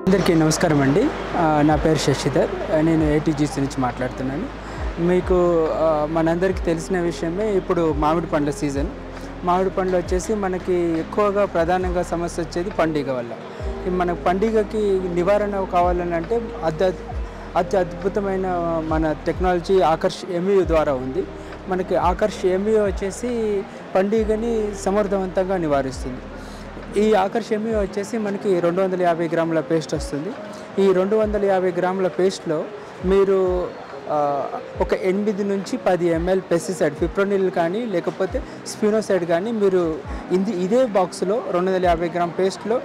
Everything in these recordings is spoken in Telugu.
అందరికీ నమస్కారం అండి. నా పేరు శశిధర్. నేను ఏటీజీసీ నుంచి మాట్లాడుతున్నాను. మీకు మనందరికీ తెలిసిన విషయమే, ఇప్పుడు మామిడి పండ్ల సీజన్. మామిడి పండ్లు వచ్చేసి మనకి ఎక్కువగా ప్రధానంగా సమస్య వచ్చేది పండుగ వల్ల. మనకు పండుగకి నివారణ కావాలని అంటే అతి అద్భుతమైన మన టెక్నాలజీ ఆకర్ష్ ఎంఈఓ ద్వారా ఉంది. మనకి ఆకర్ష్ ఎంఈఓ వచ్చేసి పండుగని సమర్థవంతంగా నివారిస్తుంది. ఈ ఆకర్ష్ ఎంఈఓ వచ్చేసి మనకి 250 గ్రాముల పేస్ట్ వస్తుంది. ఈ 250 గ్రాముల పేస్ట్లో మీరు ఒక 8 నుంచి 10 ml పెస్టిసైడ్ ఫిప్రోనిల్ కానీ లేకపోతే స్పినోసైడ్ కానీ మీరు ఇదే బాక్స్లో 250 గ్రామ్ పేస్ట్లో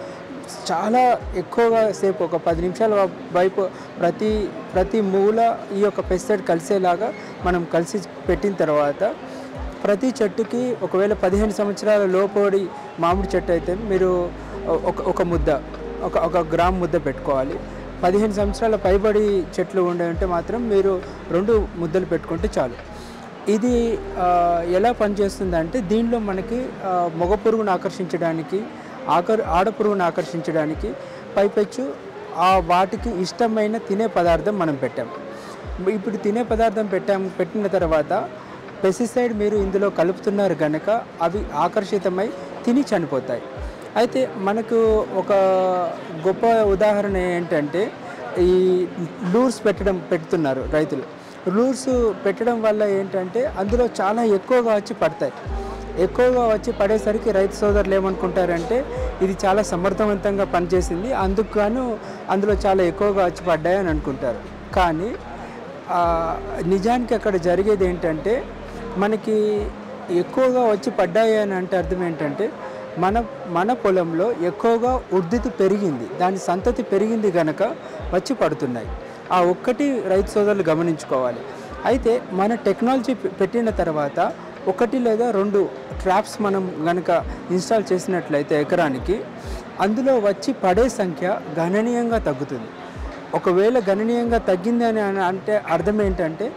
చాలా ఎక్కువగా సేపు ఒక 10 నిమిషాల వైపు ప్రతి మూల ఈ యొక్క పెస్టిసైడ్ కలిసేలాగా మనం కలిసి పెట్టిన తర్వాత, ప్రతి చెట్టుకి ఒకవేళ 15 సంవత్సరాల లోపడి మామిడి చెట్టు అయితే మీరు ఒక ముద్ద ఒక గ్రామ్ ముద్ద పెట్టుకోవాలి. 15 సంవత్సరాల పైబడి చెట్లు ఉంటే మాత్రం మీరు 2 ముద్దలు పెట్టుకుంటే చాలు. ఇది ఎలా పనిచేస్తుందంటే, దీనిలో మనకి మగ పురుగును ఆకర్షించడానికి, ఆడపురుగును ఆకర్షించడానికి పైపెచ్చు వాటికి ఇష్టమైన తినే పదార్థం మనం పెట్టాం. ఇప్పుడు తినే పదార్థం పెట్టిన తర్వాత పెస్టిసైడ్ మీరు ఇందులో కలుపుతున్నారు కనుక అవి ఆకర్షితమై తిని చనిపోతాయి. అయితే మనకు ఒక గొప్ప ఉదాహరణ ఏంటంటే, ఈ లూర్స్ పెడుతున్నారు రైతులు. లూర్స్ పెట్టడం వల్ల ఏంటంటే అందులో చాలా ఎక్కువగా వచ్చి పడతాయి. ఎక్కువగా వచ్చి పడేసరికి రైతు సోదరులు ఏమనుకుంటారంటే ఇది చాలా సమర్థవంతంగా పనిచేసింది, అందుకు గాను అందులో చాలా ఎక్కువగా వచ్చి పడ్డాయని అనుకుంటారు. కానీ నిజానికి అక్కడ జరిగేది ఏంటంటే, మనకి ఎక్కువగా వచ్చి పడ్డాయి అని అంటే అర్థం ఏంటంటే, మన పొలంలో ఎక్కువగా ఉధృతి పెరిగింది, దాని సంతతి పెరిగింది కనుక వచ్చి పడుతున్నాయి. ఆ ఒక్కటి రైతు సోదరులు గమనించుకోవాలి. అయితే మన టెక్నాలజీ పెట్టిన తర్వాత 1 లేదా 2 ట్రాప్స్ మనం కనుక ఇన్స్టాల్ చేసినట్లయితే ఎకరానికి, అందులో వచ్చి పడే సంఖ్య గణనీయంగా తగ్గుతుంది. ఒకవేళ గణనీయంగా తగ్గింది అని అంటే అర్థం ఏంటంటే,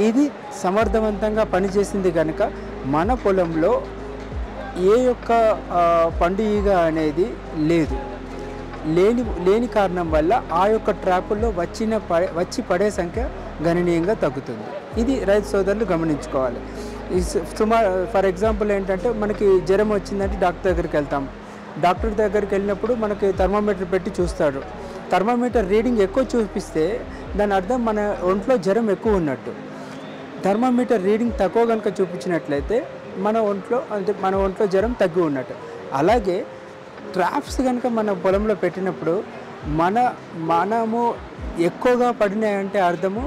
ఇది సమర్థవంతంగా పనిచేసింది కనుక మన పొలంలో ఏ యొక్క పండుగ అనేది లేని కారణం వల్ల ఆ యొక్క ట్రాపుల్లో వచ్చి పడే సంఖ్య గణనీయంగా తగ్గుతుంది. ఇది రైతు సోదరులు గమనించుకోవాలి. ఫర్ ఎగ్జాంపుల్ ఏంటంటే, మనకి జ్వరం వచ్చిందంటే డాక్టర్ దగ్గరికి వెళ్తాం. డాక్టర్ దగ్గరికి వెళ్ళినప్పుడు మనకి థర్మామీటర్ పెట్టి చూస్తాడు. థర్మామీటర్ రీడింగ్ ఎక్కువ చూపిస్తే దాని అర్థం మన ఒంట్లో జ్వరం ఎక్కువ ఉన్నట్టు. థర్మామీటర్ రీడింగ్ తక్కువ కనుక చూపించినట్లయితే మన ఒంట్లో జ్వరం తగ్గి ఉన్నట్టు. అలాగే ట్రాప్స్ కనుక మన పొలంలో పెట్టినప్పుడు మనము ఎక్కువగా పడినాయంటే అర్థము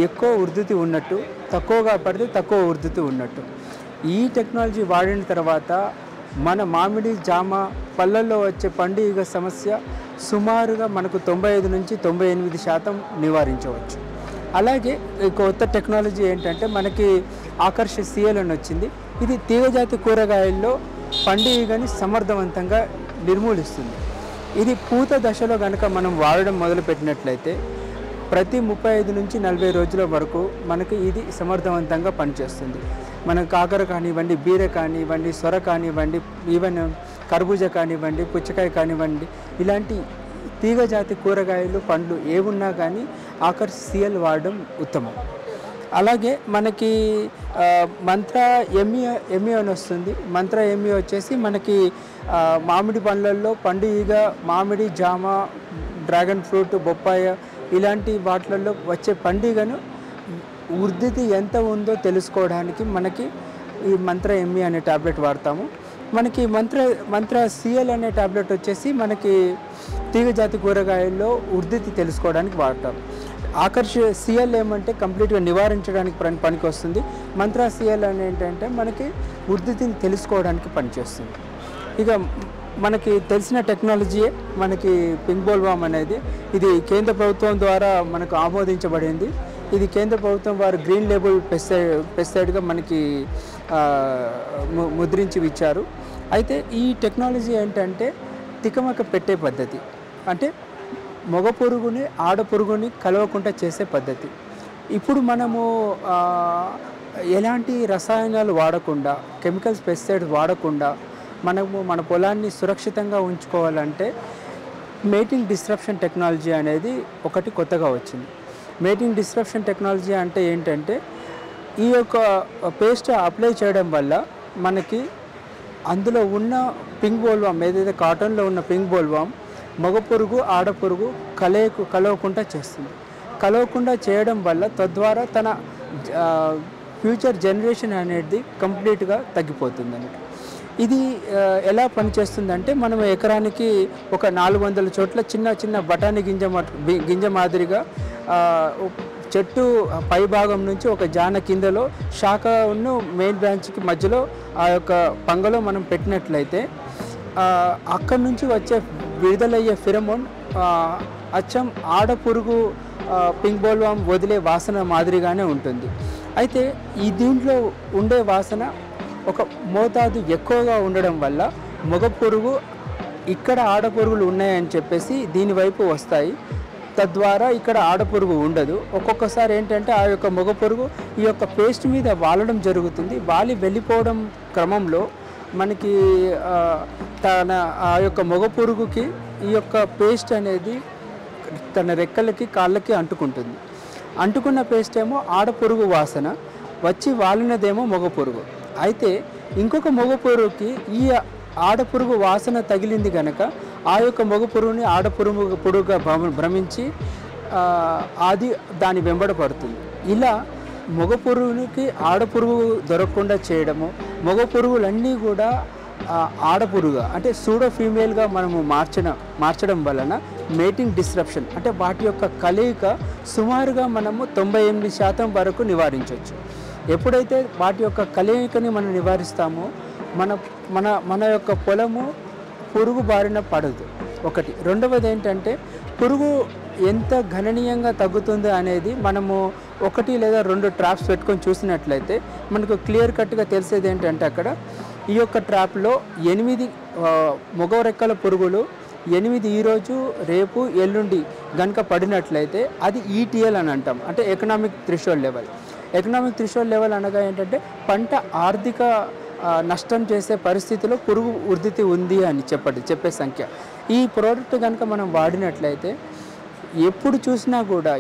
ఎక్కువ ఉధృతి ఉన్నట్టు, తక్కువగా పడితే తక్కువ ఉధృతి ఉన్నట్టు. ఈ టెక్నాలజీ వాడిన తర్వాత మన మామిడి జామ పళ్ళల్లో వచ్చే పండుగ సమస్య సుమారుగా మనకు 95 నుంచి 98% నివారించవచ్చు. అలాగే కొత్త టెక్నాలజీ ఏంటంటే, మనకి ఆకర్ష సిఎల్ అని వచ్చింది. ఇది తీగజాతి కూరగాయల్లో పండుగని సమర్థవంతంగా నిర్మూలిస్తుంది. ఇది పూత దశలో కనుక మనం వాడడం మొదలుపెట్టినట్లయితే ప్రతి 35 నుంచి 40 రోజుల వరకు మనకి ఇది సమర్థవంతంగా పనిచేస్తుంది. మన కాకర కానివ్వండి, బీర కానివ్వండి, సొర కానివ్వండి, ఈవెన్ కర్బూజా కానివ్వండి, పుచ్చకాయ కానివ్వండి, ఇలాంటి తీగజాతి కూరగాయలు పండ్లు ఏమున్నా కానీ ఆకర్ష్ సిఎల్ వాడడం ఉత్తమం. అలాగే మనకి మంత్ర ఎంఈ అని వస్తుంది. మంత్ర ఎంఈ వచ్చేసి మనకి మామిడి పండ్లల్లో పండుగ మామిడి, జామ, డ్రాగన్ ఫ్రూట్, బొప్పాయ ఇలాంటి వాటిల్లో వచ్చే పండుగను ఉధృతి ఎంత ఉందో తెలుసుకోవడానికి మనకి ఈ మంత్ర ఎంఈ అనే ట్యాబ్లెట్ వాడతాము. మనకి మంత్ర సిఎల్ అనే ట్యాబ్లెట్ వచ్చేసి మనకి తీగజాతి కూరగాయల్లో ఉధృతి తెలుసుకోవడానికి వాడతాం. ఆకర్ష సిఎల్ ఏమంటే కంప్లీట్గా నివారించడానికి పనికి వస్తుంది. మంత్ర సిఎల్ అని ఏంటంటే మనకి ఉధృతిని తెలుసుకోవడానికి పనిచేస్తుంది. ఇక మనకి తెలిసిన టెక్నాలజీయే మనకి పింక్ బోల్వామ్ అనేది. ఇది కేంద్ర ప్రభుత్వం ద్వారా మనకు ఆమోదించబడింది. ఇది కేంద్ర ప్రభుత్వం వారు గ్రీన్ లేబుల్ పెస్టిసైడ్గా మనకి ముద్రించి ఇచ్చారు. అయితే ఈ టెక్నాలజీ ఏంటంటే తికమక పెట్టే పద్ధతి, అంటే మగ పురుగుని ఆడపురుగుని కలవకుండా చేసే పద్ధతి. ఇప్పుడు మనము ఎలాంటి రసాయనాలు వాడకుండా, కెమికల్స్ పెస్టిసైడ్స్ వాడకుండా మనము మన పొలాన్ని సురక్షితంగా ఉంచుకోవాలంటే మేటింగ్ డిస్రప్షన్ టెక్నాలజీ అనేది ఒకటి కొత్తగా వచ్చింది. మేటింగ్ డిస్రప్షన్ టెక్నాలజీ అంటే ఏంటంటే ఈ యొక్క పేస్ట్ అప్లై చేయడం వల్ల మనకి అందులో ఉన్న పింక్ బోల్వామ్ ఏదైతే కాటన్లో ఉన్న పింక్ బోల్వామ్ మగ పురుగు ఆడపురుగు కలవకుండా చేస్తుంది. కలవకుండా చేయడం వల్ల తద్వారా తన ఫ్యూచర్ జనరేషన్ అనేది కంప్లీట్గా తగ్గిపోతుంది అన్నమాట. ఇది ఎలా పనిచేస్తుందంటే మనం ఎకరానికి ఒక 400 చోట్ల చిన్న చిన్న బఠానీ గింజ మాదిరిగా చెట్టు పై భాగం నుంచి ఒక జాన కిందలో శాఖ ఉన్న మెయిన్ బ్రాంచ్కి మధ్యలో ఆ యొక్క పంగలో మనం పెట్టినట్లయితే అక్కడి నుంచి వచ్చే విడుదలయ్యే ఫిరమోన్ అచ్చం ఆడపురుగు పింక్ బోల్వామ్ వదిలే వాసన మాదిరిగానే ఉంటుంది. అయితే ఈ దీంట్లో ఉండే వాసన ఒక మోతాదు ఎక్కువగా ఉండడం వల్ల మగ పురుగు ఇక్కడ ఆడపురుగులు ఉన్నాయని చెప్పేసి దీనివైపు వస్తాయి. తద్వారా ఇక్కడ ఆడపురుగు ఉండదు. ఒక్కొక్కసారి ఏంటంటే ఆ యొక్క మగ పురుగు ఈ యొక్క పేస్ట్ మీద వాలడం జరుగుతుంది. వాలి వెళ్ళిపోవడం క్రమంలో మనకి తన ఆ యొక్క మగ పురుగుకి ఈ యొక్క పేస్ట్ అనేది తన రెక్కలకి కాళ్ళకి అంటుకుంటుంది. అంటుకున్న పేస్ట్ ఏమో ఆడపురుగు వాసన, వచ్చి వాలినదేమో మగ పురుగు. అయితే ఇంకొక మగ పురుగుకి ఈ ఆడపురుగు వాసన తగిలింది కనుక ఆ యొక్క మగ పురుగుని పురుగుగా భ్రమించి అది దాని వెంబడ పడుతుంది. ఇలా మగ పురుగునికి ఆడపురుగు దొరకకుండా చేయడము, మగ పురుగులన్నీ కూడా ఆడపురుగా అంటే సూడో ఫీమేల్గా మనము మార్చడం వలన మేటింగ్ డిస్రప్షన్ అంటే వాటి యొక్క కలయిక సుమారుగా మనము 98% వరకు నివారించవచ్చు. ఎప్పుడైతే వాటి యొక్క కలయికని మనం నివారిస్తామో మన యొక్క పొలము పురుగు బారిన పడదు ఒకటి. రెండవది ఏంటంటే పురుగు ఎంత గణనీయంగా తగ్గుతుంది అనేది మనము 1 లేదా 2 ట్రాప్స్ పెట్టుకొని చూసినట్లయితే మనకు క్లియర్ కట్గా తెలిసేది ఏంటంటే అక్కడ ఈ యొక్క ట్రాప్లో 8 మగ రెక్కల పురుగులు 8 ఈరోజు రేపు ఎల్లుండి కనుక పడినట్లయితే అది ఈటీఎల్ అని అంటాం, అంటే economic threshold level. Economic threshold level అనగా ఏంటంటే పంట ఆర్థిక నష్టం చేసే పరిస్థితిలో పురుగు ఉధృతి ఉంది అని చెప్పే సంఖ్య. ఈ ప్రోడక్ట్ కనుక మనం వాడినట్లయితే ఎప్పుడు చూసినా కూడా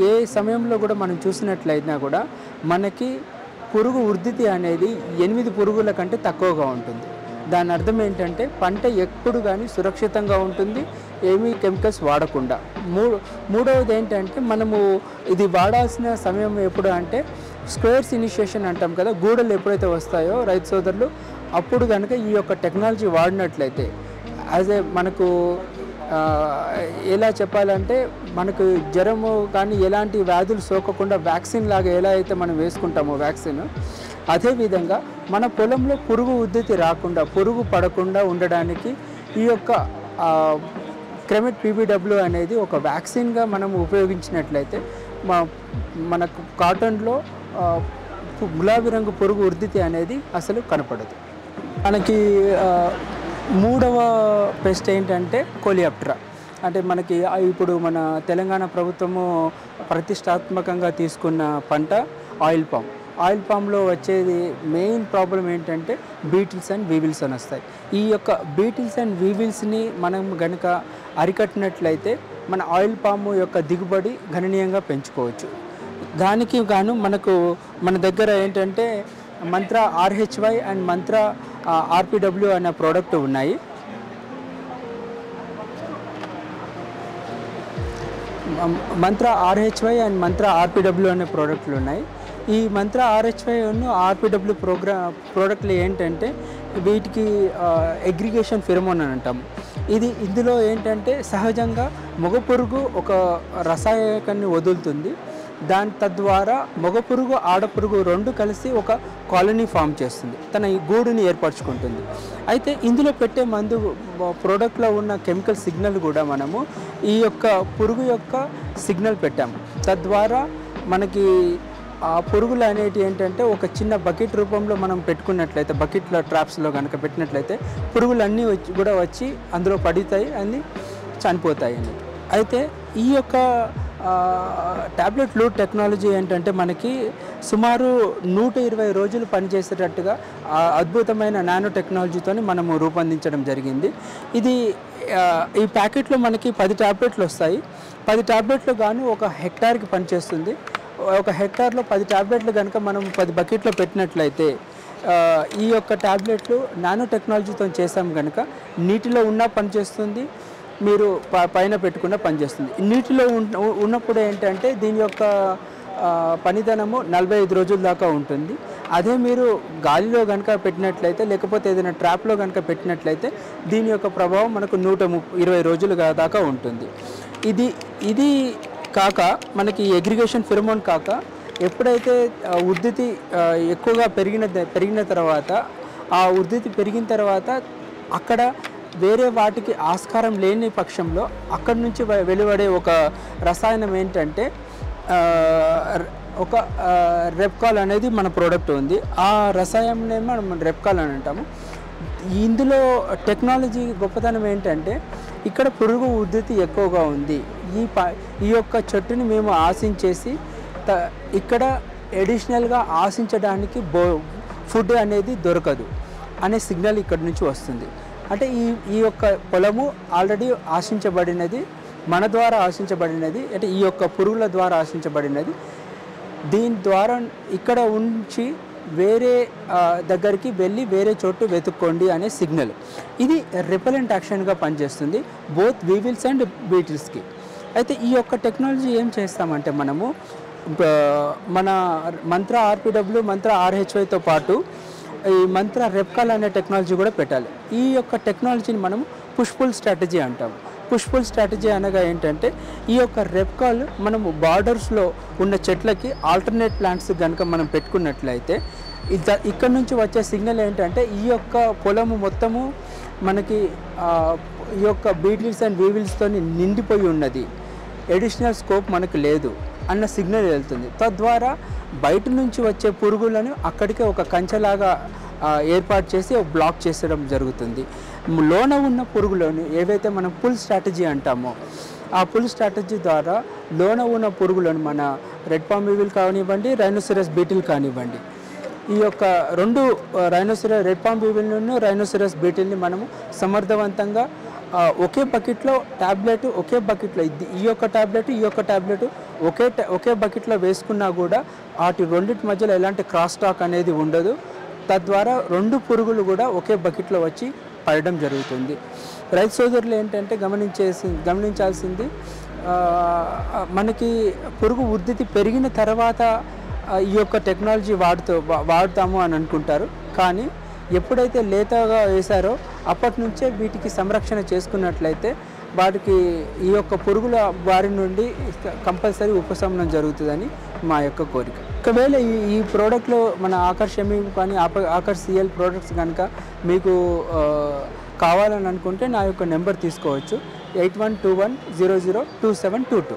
ఏ సమయంలో కూడా మనం చూసినట్లయినా కూడా మనకి పురుగు ఉధృతి అనేది 8 పురుగుల కంటే తక్కువగా ఉంటుంది. దాని అర్థం ఏంటంటే పంట ఎప్పుడు కానీ సురక్షితంగా ఉంటుంది, ఏమీ కెమికల్స్ వాడకుండా. మూడవది ఏంటంటే మనము ఇది వాడాల్సిన సమయం ఎప్పుడు అంటే స్క్వేర్స్ ఇనిషియేషన్ అంటాం కదా, గూడలు ఎప్పుడైతే వస్తాయో రైతు సోదరులు అప్పుడు కనుక ఈ యొక్క టెక్నాలజీ వాడినట్లయితే మనకు ఎలా చెప్పాలంటే మనకు జ్వరము కానీ ఎలాంటి వ్యాధులు సోకకుండా వ్యాక్సిన్ లాగా ఎలా అయితే మనం వేసుకుంటామో వ్యాక్సిన్, అదేవిధంగా మన పొలంలో పురుగు ఉధృతి రాకుండా పురుగు పడకుండా ఉండడానికి ఈ యొక్క క్రెమెట్ పీబీడబ్ల్యూ అనేది ఒక వ్యాక్సిన్గా మనం ఉపయోగించినట్లయితే మనకు కాటన్లో గులాబీ రంగు పురుగు ఉధృతి అనేది అసలు కనపడదు. మనకి మూడవ పెస్ట్ ఏంటంటే కోలియాప్టెరా. అంటే మనకి ఇప్పుడు మన తెలంగాణ ప్రభుత్వము ప్రతిష్టాత్మకంగా తీసుకున్న పంట ఆయిల్ పామ్. ఆయిల్ పామ్లో వచ్చేది మెయిన్ ప్రాబ్లం ఏంటంటే బీటిల్స్ అండ్ వీవిల్స్ అని వస్తాయి. ఈ యొక్క బీటిల్స్ అండ్ వీవిల్స్ని మనం కనుక అరికట్టినట్లయితే మన ఆయిల్ పాము యొక్క దిగుబడి గణనీయంగా పెంచుకోవచ్చు. దానికి గాను మన దగ్గర ఏంటంటే మంత్ర RHY అండ్ మంత్ర RPW అనే ప్రోడక్ట్ ఉన్నాయి. మంత్ర RHY అండ్ మంత్ర RPW అనే ప్రోడక్ట్లు ఉన్నాయి. ఈ మంత్ర RHY RPW ప్రోడక్ట్లు ఏంటంటే వీటికి అగ్రిగేషన్ ఫిరమోన్ అని అంటాము. ఇందులో ఏంటంటే సహజంగా మగ పురుగు ఒక రసాయకాన్ని వదులుతుంది. తద్వారా మగ పురుగు ఆడపురుగు రెండు కలిసి ఒక కాలనీ ఫామ్ చేస్తుంది, తన ఈ గూడుని ఏర్పరచుకుంటుంది. అయితే ఇందులో పెట్టే మందు ప్రోడక్ట్లో ఉన్న కెమికల్ సిగ్నల్ కూడా మనము ఈ యొక్క పురుగు యొక్క సిగ్నల్ పెట్టాము. తద్వారా మనకి ఆ పురుగులు అనేవి ఏంటంటే ఒక చిన్న బకెట్ రూపంలో మనం పెట్టుకున్నట్లయితే, బకెట్లో ట్రాప్స్లో కనుక పెట్టినట్లయితే పురుగులన్నీ వచ్చి అందులో పడుతాయి, అన్నీ చనిపోతాయి అన్నట్టు. అయితే ఈ యొక్క ట్యాబ్లెట్ లూట్ టెక్నాలజీ ఏంటంటే మనకి సుమారు 120 రోజులు పనిచేసేటట్టుగా అద్భుతమైన నానో టెక్నాలజీతో మనము రూపొందించడం జరిగింది. ఇది ఈ ప్యాకెట్లో మనకి 10 ట్యాబ్లెట్లు వస్తాయి. 10 ట్యాబ్లెట్లు గాను 1 హెక్టార్కి పనిచేస్తుంది. 1 హెక్టార్లో 10 ట్యాబ్లెట్లు కనుక మనం 10 బకెట్లో పెట్టినట్లయితే ఈ యొక్క ట్యాబ్లెట్లు నానో టెక్నాలజీతో చేసాం కనుక నీటిలో ఉన్నా పనిచేస్తుంది, మీరు పైన పెట్టుకున్న పనిచేస్తుంది. నీటిలో ఉన్నప్పుడు ఏంటంటే దీని యొక్క పనిదనము 45 రోజుల దాకా ఉంటుంది. అదే మీరు గాలిలో కనుక పెట్టినట్లయితే లేకపోతే ఏదైనా ట్రాప్లో కనుక పెట్టినట్లయితే దీని యొక్క ప్రభావం మనకు 120 రోజులు దాకా ఉంటుంది. ఇది కాక మనకి అగ్రిగేషన్ ఫిరమోన్ కాక ఎప్పుడైతే ఉద్ధృతి ఎక్కువగా పెరిగిన తర్వాత ఆ ఉద్ధృతి పెరిగిన తర్వాత అక్కడ వేరే వాటికి ఆస్కారం లేని పక్షంలో అక్కడి నుంచి వెలువడే ఒక రసాయనం ఏంటంటే ఒక రెప్కాల్ అనేది మన ప్రోడక్ట్ ఉంది. ఆ రసాయనం మనం రెప్కాల్ అని అంటాము. ఇందులో టెక్నాలజీ గొప్పతనం ఏంటంటే ఇక్కడ పురుగు ఉద్ధృతి ఎక్కువగా ఉంది, ఈ యొక్క చెట్టుని మేము ఆశించేసి ఇక్కడ ఎడిషనల్గా ఆశించడానికి ఫుడ్ అనేది దొరకదు అనే సిగ్నల్ ఇక్కడ నుంచి వస్తుంది. అంటే ఈ యొక్క పొలము ఆల్రెడీ ఆశించబడినది, మన ద్వారా ఆశించబడినది, అంటే ఈ యొక్క పురుగుల ద్వారా ఆశించబడినది. దీని ద్వారా ఇక్కడ ఉంచి వేరే దగ్గరికి వెళ్ళి వేరే చోటు వెతుక్కోండి అనే సిగ్నల్. ఇది రిపెలెంట్ యాక్షన్గా పనిచేస్తుంది బోత్ వీవిల్స్ అండ్ బీటిల్స్కి. అయితే ఈ యొక్క టెక్నాలజీ ఏం చేస్తామంటే మనము మన మంత్ర ఆర్పిడబ్ల్యూ, మంత్ర ఆర్హెచ్వైతో పాటు ఈ మంత్ర రెప్కాల్ అనే టెక్నాలజీ కూడా పెట్టాలి. ఈ యొక్క టెక్నాలజీని మనం పుష్ పుల్ స్ట్రాటజీ అంటాము. పుష్ పుల్ స్ట్రాటజీ అనగా ఏంటంటే ఈ యొక్క రెప్కాల్ మనము బార్డర్స్లో ఉన్న చెట్లకి ఆల్టర్నేట్ ప్లాంట్స్ కనుక మనం పెట్టుకున్నట్లయితే ఇక్కడ నుంచి వచ్చే సిగ్నల్ ఏంటంటే ఈ యొక్క పొలము మొత్తము మనకి ఈ యొక్క బీటిల్స్ అండ్ వీవిల్స్తో నిండిపోయి ఉన్నది, ఎడిషనల్ స్కోప్ మనకు లేదు అన్న సిగ్నల్ వెళ్తుంది. తద్వారా బయట నుంచి వచ్చే పురుగులను అక్కడికే ఒక కంచెలాగా ఏర్పాటు చేసి బ్లాక్ చేసడం జరుగుతుంది. లోన ఉన్న పురుగులను ఏవైతే మనం పుల్ స్ట్రాటజీ అంటామో ఆ పుల్ స్ట్రాటజీ ద్వారా లోన ఉన్న పురుగులను మన రెడ్ పామ్ వీవిల్ కానివ్వండి, రైనోసిరస్ బీటిల్ కానివ్వండి, ఈ యొక్క రెండు రెడ్ పామ్ వీవిల్ను రైనోసిరస్ బీటిల్ని మనము సమర్థవంతంగా ఒకే బకెట్లో ట్యాబ్లెట్ ఒకే బకెట్లో ఈ యొక్క ట్యాబ్లెట్ ఒకే బకెట్లో వేసుకున్నా కూడా వాటి రెండింటి మధ్యలో ఎలాంటి క్రాస్ టాక్ అనేది ఉండదు. తద్వారా 2 పురుగులు కూడా ఒకే బకెట్లో వచ్చి పడడం జరుగుతుంది. రైతు సోదరులు ఏంటంటే గమనించాల్సింది మనకి పురుగు ఉద్ధృతి పెరిగిన తర్వాత ఈ యొక్క టెక్నాలజీ వాడతాము అని అనుకుంటారు. కానీ ఎప్పుడైతే లేతగా వేశారో అప్పటి నుంచే వీటికి సంరక్షణ చేసుకున్నట్లయితే వాటికి ఈ యొక్క పురుగుల బారి నుండి కంపల్సరీ ఉపశమనం జరుగుతుందని మా యొక్క కోరిక. ఒకవేళ ఈ ప్రోడక్ట్లో మన ఆకర్ష్ ఎమి కానీ ఆకర్ష్ సిఎల్ ప్రోడక్ట్స్ కనుక మీకు కావాలని అనుకుంటే నా యొక్క నెంబర్ తీసుకోవచ్చు 8121002722.